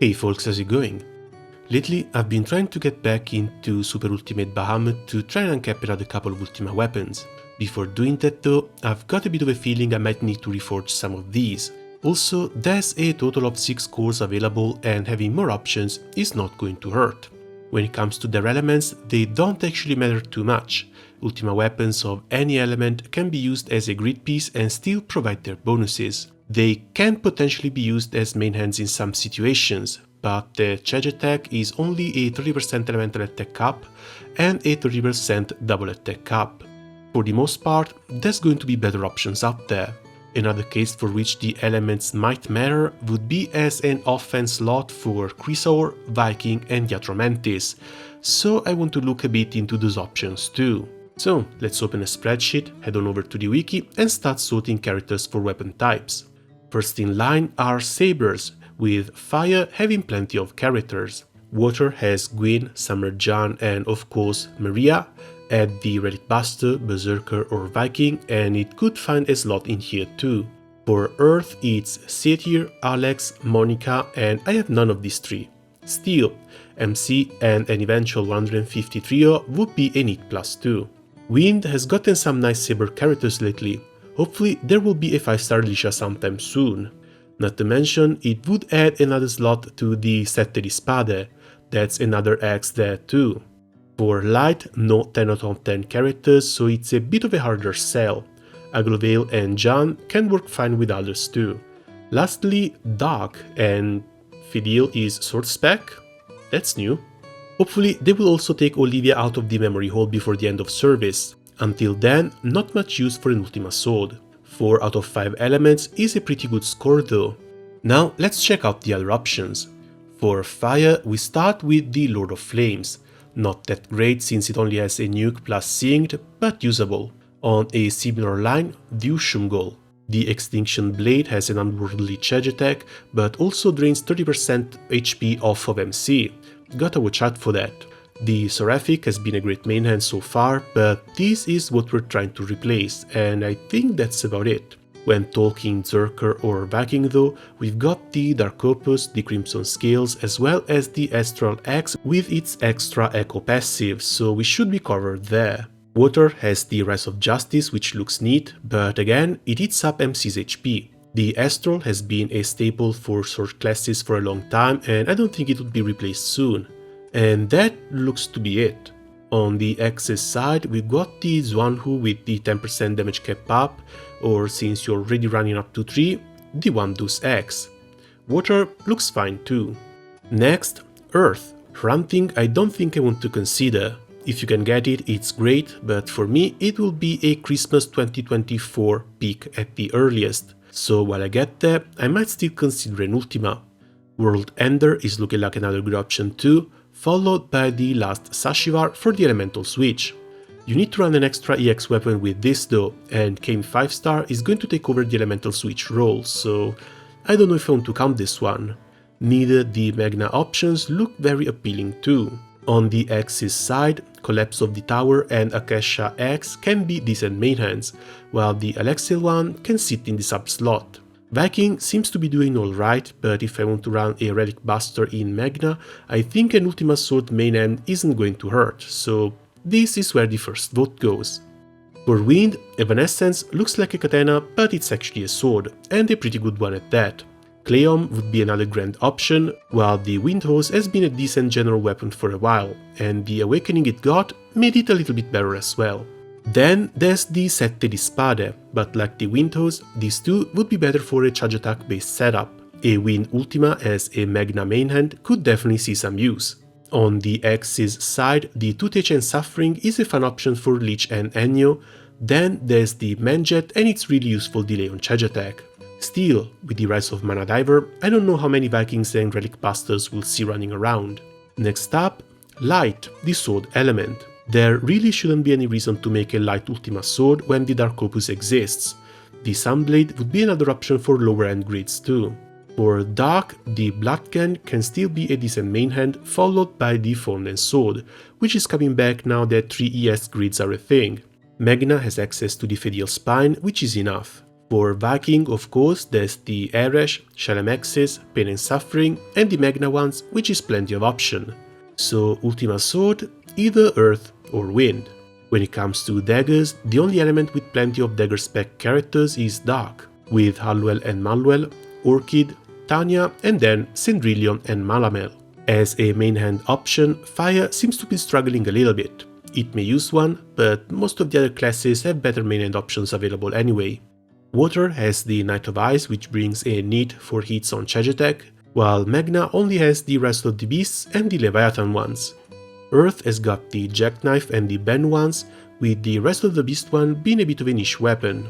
Hey folks, how's it going? Lately, I've been trying to get back into Super Ultimate Bahamut to try and uncap another couple of Ultima weapons. Before doing that though, I've got a bit of a feeling I might need to reforge some of these. Also, there's a total of 6 cores available and having more options is not going to hurt. When it comes to their elements, they don't actually matter too much. Ultima weapons of any element can be used as a grid piece and still provide their bonuses. They can potentially be used as main hands in some situations, but the charge attack is only a 30% elemental attack up and a 30% double attack up. For the most part, there's going to be better options out there. Another case for which the elements might matter would be as an offense slot for Chrysaor, Viking and Yatromantis, so I want to look a bit into those options too. So let's open a spreadsheet, head on over to the wiki and start sorting characters for weapon types. First in line are Sabers, with Fire having plenty of characters. Water has Gwyn, Summerjan and of course Maria. Add the Relic Buster, Berserker or Viking and it could find a slot in here too. For Earth it's Satyr, Alex, Monica and I have none of these three. Steel, MC and an eventual 150 trio would be a neat plus too. Wind has gotten some nice Saber characters lately. Hopefully there will be a 5-star Alicia sometime soon. Not to mention it would add another slot to the Sette di Spade, that's another X there too. For Light, no 10 out of 10 characters, so it's a bit of a harder sell. Aglovale and Jan can work fine with others too. Lastly, Dark, and Fidel is Sword Spec? That's new. Hopefully they will also take Olivia out of the memory hole before the end of service. Until then, not much use for an Ultima sword. 4 out of 5 elements is a pretty good score though. Now let's check out the other options. For Fire, we start with the Lord of Flames. Not that great since it only has a nuke plus synced, but usable. On a similar line, the Ushumgol. The Extinction Blade has an unworldly charge attack, but also drains 30% HP off of MC. Gotta watch out for that. The Seraphic has been a great main hand so far, but this is what we're trying to replace, and I think that's about it. When talking Zerker or Viking though, we've got the Dark Opus, the Crimson Scales, as well as the Astral Axe with its extra Echo passive, so we should be covered there. Water has the Rise of Justice, which looks neat, but again, it eats up MC's HP. The Astral has been a staple for sword classes for a long time, and I don't think it would be replaced soon. And that looks to be it. On the X's side, we've got the Zwanhu with the 10% damage cap up, or since you're already running up to 3, the Wandus X. Water looks fine too. Next, Earth. Hunting I don't think I want to consider. If you can get it, it's great, but for me it will be a Christmas 2024 peak at the earliest. So while I get there, I might still consider an Ultima. World Ender is looking like another good option too, followed by the last Sashivar for the elemental switch. You need to run an extra EX weapon with this though, and Kame 5-star is going to take over the elemental switch role, so I don't know if I want to count this one. Neither the Magna options look very appealing too. On the X's side, Collapse of the Tower and Akasha X can be decent main hands, while the Alexiel one can sit in the sub slot. Viking seems to be doing alright, but if I want to run a Relic Buster in Magna, I think an Ultima Sword main hand isn't going to hurt, so this is where the first vote goes. For Wind, Evanescence looks like a katana, but it's actually a sword, and a pretty good one at that. Cleom would be another grand option, while the Wind Hose has been a decent general weapon for a while, and the awakening it got made it a little bit better as well. Then there's the Sette di Spade, but like the Wind Hose, these two would be better for a charge attack based setup. A Wind Ultima as a Magna main hand could definitely see some use. On the X's side, the Toothache and Suffering is a fun option for Lich and Ennio. Then there's the Manjet and its really useful delay on charge attack. Still, with the Rise of Mana Diver, I don't know how many Vikings and Relic Busters we'll see running around. Next up, Light, the sword element. There really shouldn't be any reason to make a Light Ultima sword when the Dark Opus exists. The Sunblade would be another option for lower end grids too. For Dark, the Bloodgun can still be a decent main hand, followed by the Fallen Sword, which is coming back now that 3 ES grids are a thing. Magna has access to the Fedial Spine, which is enough. For Viking, of course, there's the Eresh, Shalem Axis, Pain and Suffering, and the Magna ones, which is plenty of option. So Ultima Sword, either Earth or Wind. When it comes to daggers, the only element with plenty of dagger spec characters is Dark, with Halwell and Malwell, Orchid, Tanya, and then Cendrillon and Malamel. As a main hand option, Fire seems to be struggling a little bit. It may use one, but most of the other classes have better main hand options available anyway. Water has the Knight of Ice, which brings a need for hits on charge attack, while Magna only has the rest of the beasts and the Leviathan ones. Earth has got the Jackknife and the Ben ones, with the rest of the beast one being a bit of a niche weapon.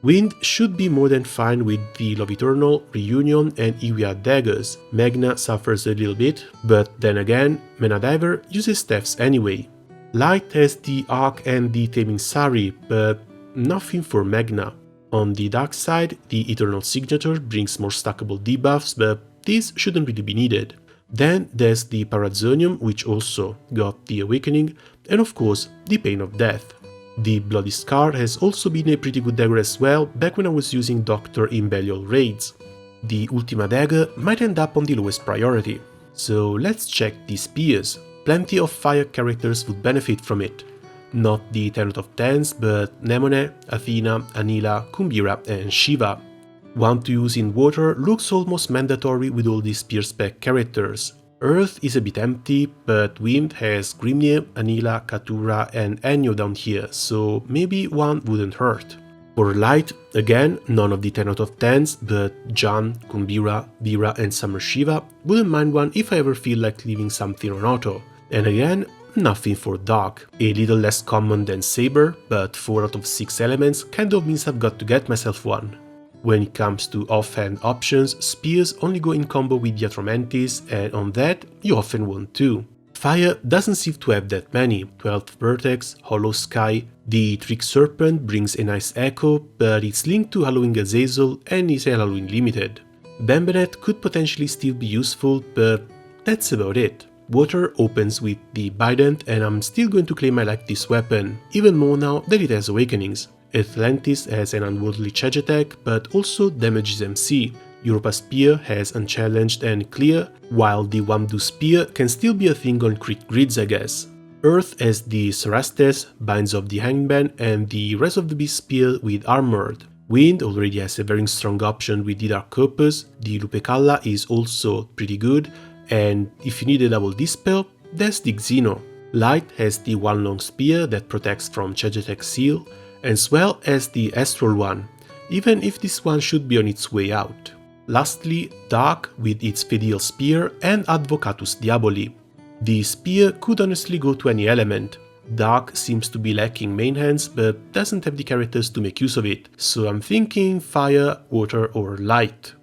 Wind should be more than fine with the Love Eternal, Reunion and Iwia daggers. Magna suffers a little bit, but then again, Menadiver uses staffs anyway. Light has the Arc and the Taming Sari, but nothing for Magna. On the dark side, the Eternal Signature brings more stackable debuffs, but these shouldn't really be needed. Then there's the Parazonium, which also got the Awakening, and of course the Pain of Death. The Bloody Scar has also been a pretty good dagger as well back when I was using Doctor in Belial raids. The Ultima dagger might end up on the lowest priority. So let's check the spears. Plenty of fire characters would benefit from it. Not the 10 out of 10s, but Nemone, Athena, Anila, Kumbira and Shiva. One to use in water looks almost mandatory with all these spear spec characters. Earth is a bit empty, but Wind has Grimnir, Anila, Katura and Enyo down here, so maybe one wouldn't hurt. For Light, again, none of the 10 out of 10s, but Jan, Kumbira, Vira and Summer Shiva. Wouldn't mind one if I ever feel like leaving something on auto. And again, nothing for Dark. A little less common than Saber, but 4 out of 6 elements kind of means I've got to get myself one. When it comes to offhand options, spears only go in combo with the Atromantis, and on that, you often want too. Fire doesn't seem to have that many. 12th Vertex, Hollow Sky, the Trick Serpent brings a nice echo, but it's linked to Halloween Azazel and is a Halloween limited. Bambonet could potentially still be useful, but that's about it. Water opens with the Bident, and I'm still going to claim I like this weapon, even more now that it has Awakenings. Atlantis has an unworldly charge attack, but also damages MC. Europa Spear has Unchallenged and Clear, while the Wamdu Spear can still be a thing on crit grids, I guess. Earth has the Cerastes, Binds of the Hangman, and the rest of the Beast Spear with Armored. Wind already has a very strong option with the Dark Corpus, the Lupercalla is also pretty good, and if you need a double dispel, there's the Xeno. Light has the one long spear that protects from charge attack seal, as well as the Astral one, even if this one should be on its way out. Lastly, Dark with its Fedial Spear and Advocatus Diaboli. The spear could honestly go to any element. Dark seems to be lacking main hands but doesn't have the characters to make use of it, so I'm thinking fire, water or light.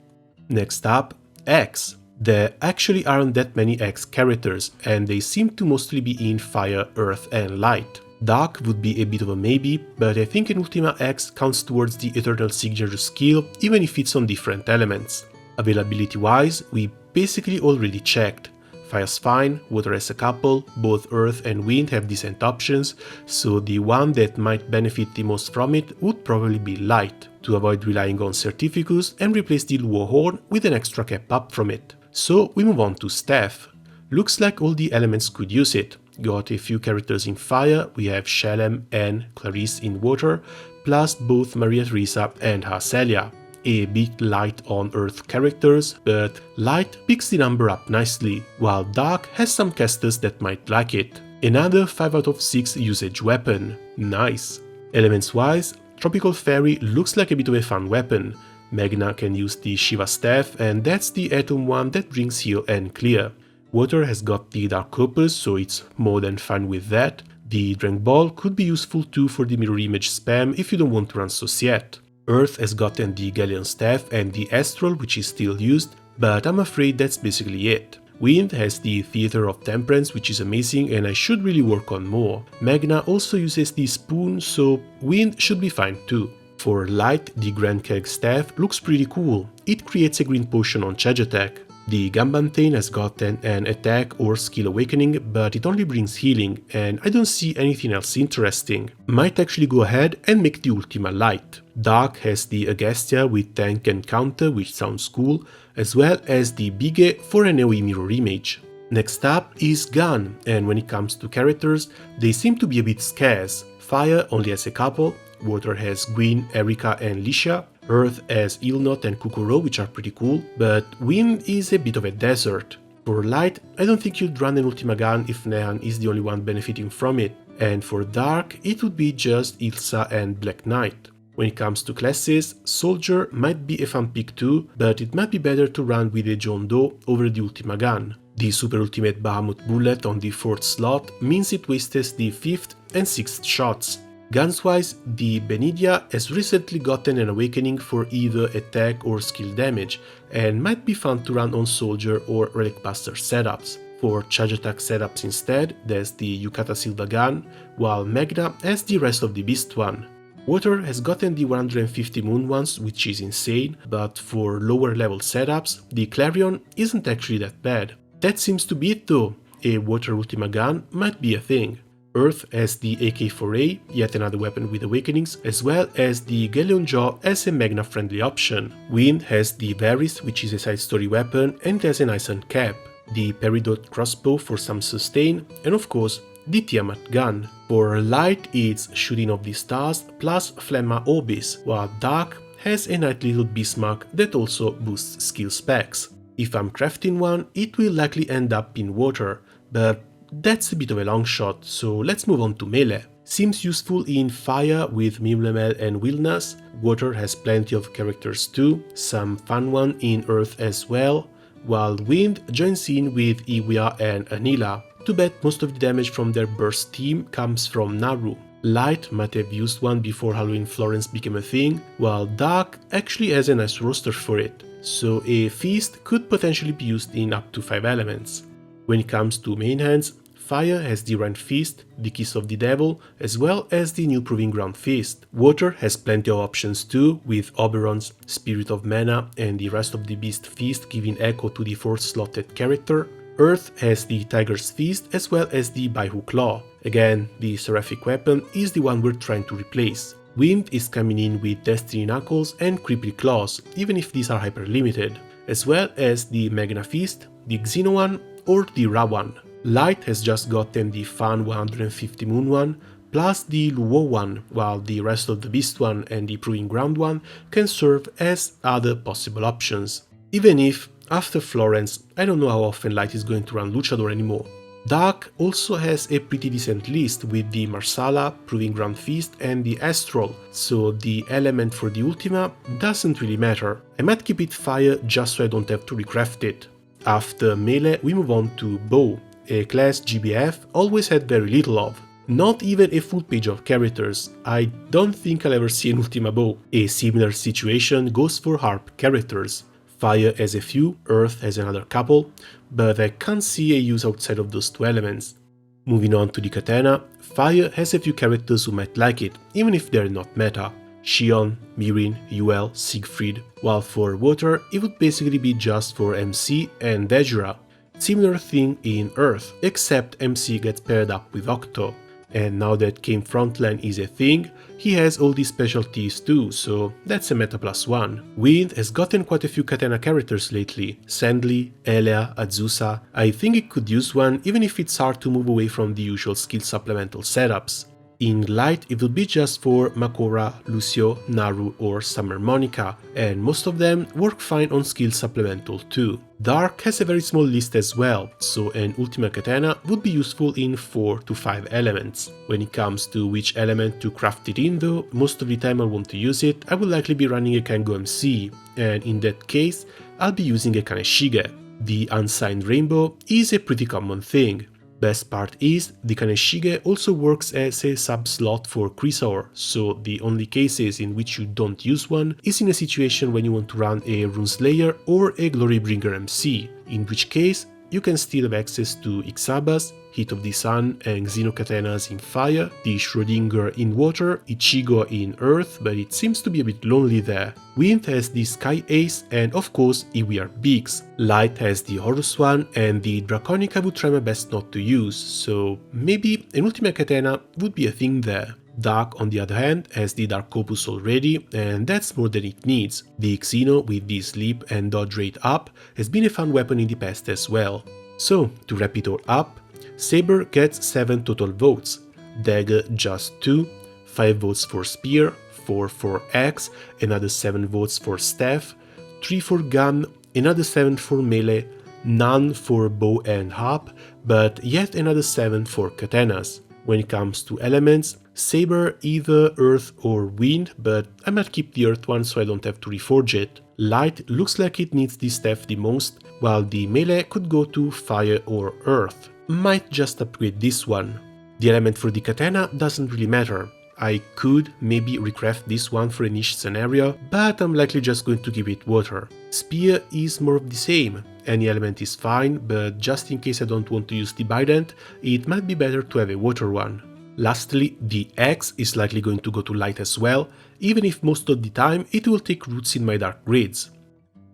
Next up, X. There actually aren't that many X characters, and they seem to mostly be in fire, earth and light. Dark would be a bit of a maybe, but I think an Ultima X counts towards the Eternal Signature skill even if it's on different elements. Availability wise, we basically already checked. Fire's fine, water has a couple, both earth and wind have decent options, so the one that might benefit the most from it would probably be light, to avoid relying on Certificus and replace the Luo Horn with an extra cap up from it. So we move on to Staff. Looks like all the elements could use it. Got a few characters in fire, we have Shalem and Clarice in water, plus both Maria Theresa and Harcelia. A bit light on earth characters, but light picks the number up nicely, while dark has some casters that might like it. Another 5 out of 6 usage weapon. Nice. Elements wise, Tropical Fairy looks like a bit of a fun weapon. Magna can use the Shiva staff, and that's the Atom one that brings heal and clear. Water has got the Dark Corpus, so it's more than fine with that. The Drank Ball could be useful too for the mirror image spam if you don't want to run Societe. Earth has gotten the Galleon staff and the Astral, which is still used, but I'm afraid that's basically it. Wind has the Theater of Temperance, which is amazing and I should really work on more. Magna also uses the Spoon, so Wind should be fine too. For Light, the Grand Keg staff looks pretty cool. It creates a green potion on charge attack. The Ganbantain has gotten an attack or skill awakening, but it only brings healing, and I don't see anything else interesting. Might actually go ahead and make the Ultima light. Dark has the Agestia with tank and counter, which sounds cool, as well as the Bige for an AoE mirror image. Next up is Gun, and when it comes to characters, they seem to be a bit scarce. Fire only has a couple, Water has Gwyn, Erika and Licia, Earth has Ilnot and Kukuro, which are pretty cool, but Wind is a bit of a desert. For Light, I don't think you'd run an Ultima gun if Nehan is the only one benefiting from it, and for Dark, it would be just Ilsa and Black Knight. When it comes to classes, Soldier might be a fun pick too, but it might be better to run with a John Doe over the Ultima gun. The Super Ultimate Bahamut bullet on the 4th slot means it wastes the 5th and 6th shots. Guns-wise, the Benidia has recently gotten an awakening for either attack or skill damage, and might be fun to run on Soldier or Relic Buster setups. For charge attack setups instead, there's the Yukata Silva gun, while Magna has the rest of the Beast one. Water has gotten the 150 moon ones, which is insane, but for lower level setups, the Clarion isn't actually that bad. That seems to be it though, a Water Ultima gun might be a thing. Earth has the AK-4A, yet another weapon with awakenings, as well as the Galleon Jaw as a Magna-friendly option. Wind has the Varys, which is a side story weapon and has a nice cap, the Peridot crossbow for some sustain, and of course the Tiamat gun. For Light it's Shooting of the Stars plus Flemma Orbis, while Dark has a nice little Bismarck that also boosts skill specs. If I'm crafting one, it will likely end up in Water, but that's a bit of a long shot, so let's move on to melee. Seems useful in Fire with Mimlemel and Wilnas, Water has plenty of characters too, some fun one in Earth as well, while Wind joins in with Iwia and Anila. Too bad most of the damage from their burst team comes from Naru. Light might have used one before Halloween Florence became a thing, while Dark actually has a nice roster for it, so a Feast could potentially be used in up to 5 elements. When it comes to main hands, Fire has the Rend Feast, the Kiss of the Devil, as well as the new Proving Ground Feast. Water has plenty of options too, with Oberon's Spirit of Mana and the Rest of the Beast Feast giving echo to the 4th slotted character. Earth has the Tiger's Feast as well as the Baihu Claw. Again, the Seraphic weapon is the one we're trying to replace. Wind is coming in with Destiny Knuckles and Creepy Claws, even if these are hyper limited, as well as the Magna Feast, the Xeno one, or the Ra one. Light has just gotten the fun 150 moon one, plus the Luo one, while the Rest of the Beast one and the Proving Ground one can serve as other possible options. Even if, after Florence, I don't know how often Light is going to run Luchador anymore. Dark also has a pretty decent list with the Marsala, Proving Ground Feast and the Astral, so the element for the Ultima doesn't really matter. I might keep it Fire just so I don't have to recraft it. After Melee we move on to Bow, a class GBF always had very little of. Not even a full page of characters. I don't think I'll ever see an Ultima Bow. A similar situation goes for Harp characters. Fire has a few, Earth has another couple, but I can't see a use outside of those 2 elements. Moving on to the Katana, Fire has a few characters who might like it, even if they're not meta. Shion, Mirin, Yuel, Siegfried, while for Water it would basically be just for MC and Vejra. Similar thing in Earth, except MC gets paired up with Octo. And now that Kame Frontline is a thing, he has all these specialties too, so that's a meta +1. Wind has gotten quite a few Katana characters lately, Sandly, Elea, Azusa. I think it could use one even if it's hard to move away from the usual skill supplemental setups. In Light it will be just for Makora, Lucio, Naru or Summer Monica, and most of them work fine on skill supplemental too. Dark has a very small list as well, so an Ultima Katana would be useful in 4 to 5 elements. When it comes to which element to craft it in though, most of the time I want to use it, I will likely be running a Kango MC, and in that case I'll be using a Kaneshige. The Unsigned Rainbow is a pretty common thing. Best part is, the Kaneshige also works as a sub-slot for Chrysaor, so the only cases in which you don't use one is in a situation when you want to run a Runeslayer or a Glorybringer MC, in which case you can still have access to Ixabas, Heat of the Sun and Xenokatanas in fire, the Schrödinger in water, Ichigo in earth, but it seems to be a bit lonely there. Wind has the Sky Ace and of course Iwi Beaks. Light has the Horus one and the Draconica would try my best not to use, so maybe an Ultima Katana would be a thing there. Dark, on the other hand, has the Dark Opus already, and that's more than it needs. The Xeno with the sleep and dodge rate up has been a fun weapon in the past as well. So, to wrap it all up, Saber gets 7 total votes, Dagger just 2, 5 votes for Spear, 4 for Axe, another 7 votes for Staff, 3 for Gun, another 7 for Melee, none for Bow and Harp, but yet another 7 for Katanas. When it comes to elements, Saber either Earth or Wind, but I might keep the Earth one so I don't have to reforge it. Light looks like it needs the Staff the most, while the Melee could go to Fire or Earth. Might just upgrade this one. The element for the Katana doesn't really matter. I could maybe recraft this one for a niche scenario, but I'm likely just going to give it water. Spear is more of the same. Any element is fine, but just in case I don't want to use the Bident, it might be better to have a water one. Lastly, the Axe is likely going to go to light as well, even if most of the time it will take roots in my dark grids.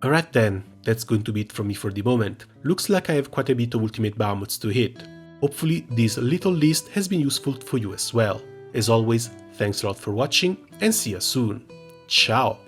Alright then, that's going to be it from me for the moment. Looks like I have quite a bit of ultimate behemoths to hit. Hopefully this little list has been useful for you as well. As always, thanks a lot for watching and see you soon. Ciao!